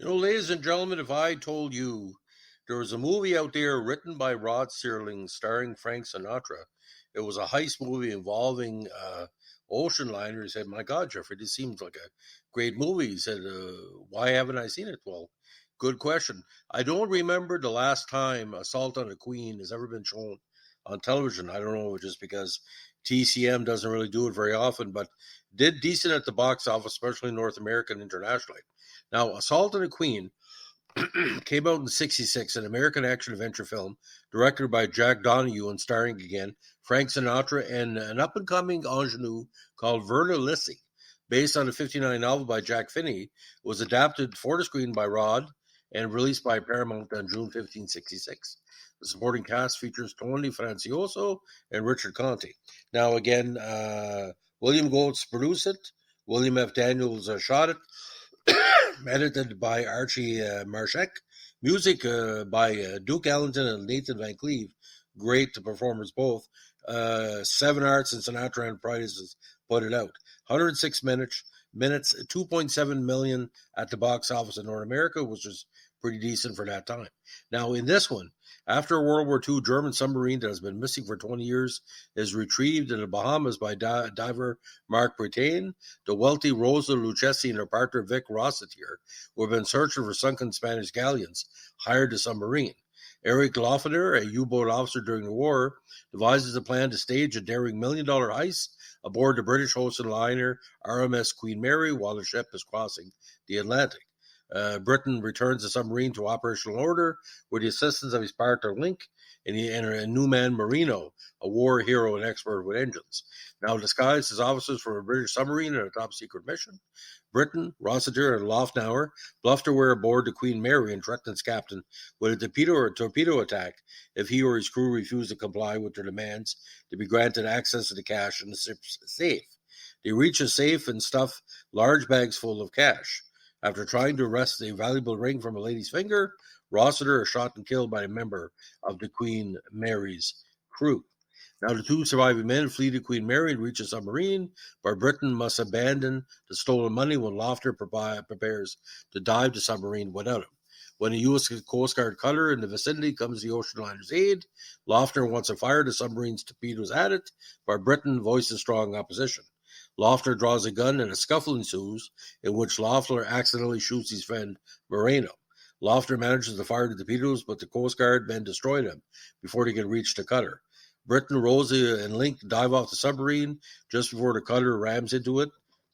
Ladies and gentlemen, if I told you there was a movie out there written by Rod Serling starring Frank Sinatra, it was a heist movie involving ocean liner. He said, "My God, Jeffrey, this seems like a great movie." He said, "Why haven't I seen it?" Well, good question. I don't remember the last time Assault on a Queen has ever been shown on television. I don't know, just because TCM doesn't really do it very often, but did decent at the box office, especially in North America and internationally. Now, Assault on a Queen came out in '66, an American action adventure film directed by Jack Donahue and starring again Frank Sinatra and an up and coming ingenue called Verna Lissi. Based on a '59 novel by Jack Finney, was adapted for the screen by Rod and released by Paramount on June 15, '66. The supporting cast features Tony Francioso and Richard Conte. Now, again, William Goltz produced it. William F. Daniels shot it. Edited by Archie Marshek. Music by Duke Ellington and Nathan Van Cleve. Great performers both. Seven Arts and Sinatra and Prices put it out. 106 minutes, 2.7 million at the box office in North America, which is pretty decent for that time. Now, in this one, after a World War II German submarine that has been missing for 20 years is retrieved in the Bahamas by diver Mark Brittain, the wealthy Rosa Lucchesi and her partner Vic Rossetier, who have been searching for sunken Spanish galleons, hired the submarine. Eric Loeffner, a U-boat officer during the war, devises a plan to stage a daring $1 million heist aboard the British ocean liner RMS Queen Mary while the ship is crossing the Atlantic. Britain returns the submarine to operational order with the assistance of his partner Link and a new man Marino, a war hero and expert with engines. Now disguised as officers from a British submarine in a top secret mission, Britain, Rossiter, and Loeffner bluff their way aboard the Queen Mary and threaten its captain with a torpedo attack if he or his crew refuse to comply with their demands to be granted access to the cash in the ship's safe. They reach a safe and stuff large bags full of cash. After trying to wrest a valuable ring from a lady's finger, Rossiter is shot and killed by a member of the Queen Mary's crew. Now, the two surviving men flee to Queen Mary and reach a submarine, but Britain must abandon the stolen money when Loeffner prepares to dive the submarine without him. When a U.S. Coast Guard cutter in the vicinity comes to the ocean liner's aid, Loeffner wants to fire the submarine's torpedoes at it, but Britain voices strong opposition. Loeffner draws a gun and a scuffle ensues, in which Loeffner accidentally shoots his friend Moreno. Loeffner manages to fire the torpedoes, but the Coast Guard men destroy them before they can reach the cutter. Britain, Rosie, and Link dive off the submarine just before the cutter rams into it,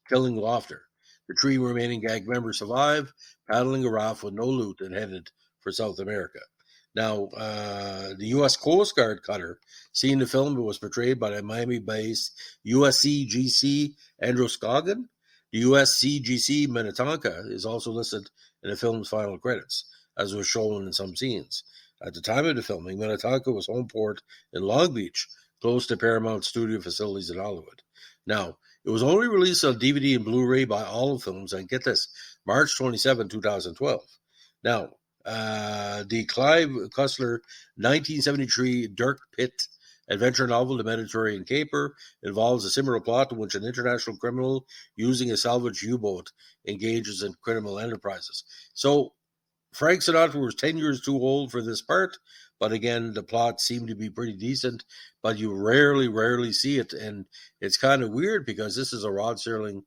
killing Loeffner. The three remaining gang members survive, paddling a raft with no loot and headed for South America. Now, the U.S. Coast Guard cutter seen the film was portrayed by the Miami-based USCGC Androscoggin. The USCGC Minnetonka is also listed in the film's final credits, as was shown in some scenes. At the time of the filming, Minnetonka was home port in Long Beach, close to Paramount studio facilities in Hollywood. Now, it was only released on DVD and Blu-ray by Olive Films, and get this, March 27, 2012. Now, the Clive Cussler 1973 Dirk Pitt adventure novel, The Mediterranean Caper, involves a similar plot in which an international criminal using a salvaged U-boat engages in criminal enterprises. So, Frank Sinatra was 10 years too old for this part, but again, the plot seemed to be pretty decent, but you rarely see it, and it's kind of weird because this is a Rod Serling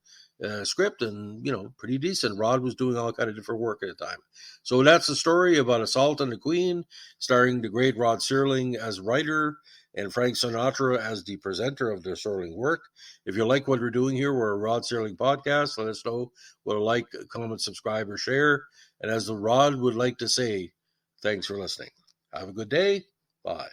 script and, pretty decent. Rod was doing all kind of different work at the time. So that's the story about Assault on the Queen, starring the great Rod Serling as writer and Frank Sinatra as the presenter of their Serling work. If you like what we're doing here, we're a Rod Serling podcast. Let us know what a like, comment, subscribe, or share. And as the Rod would like to say, thanks for listening. Have a good day. Bye.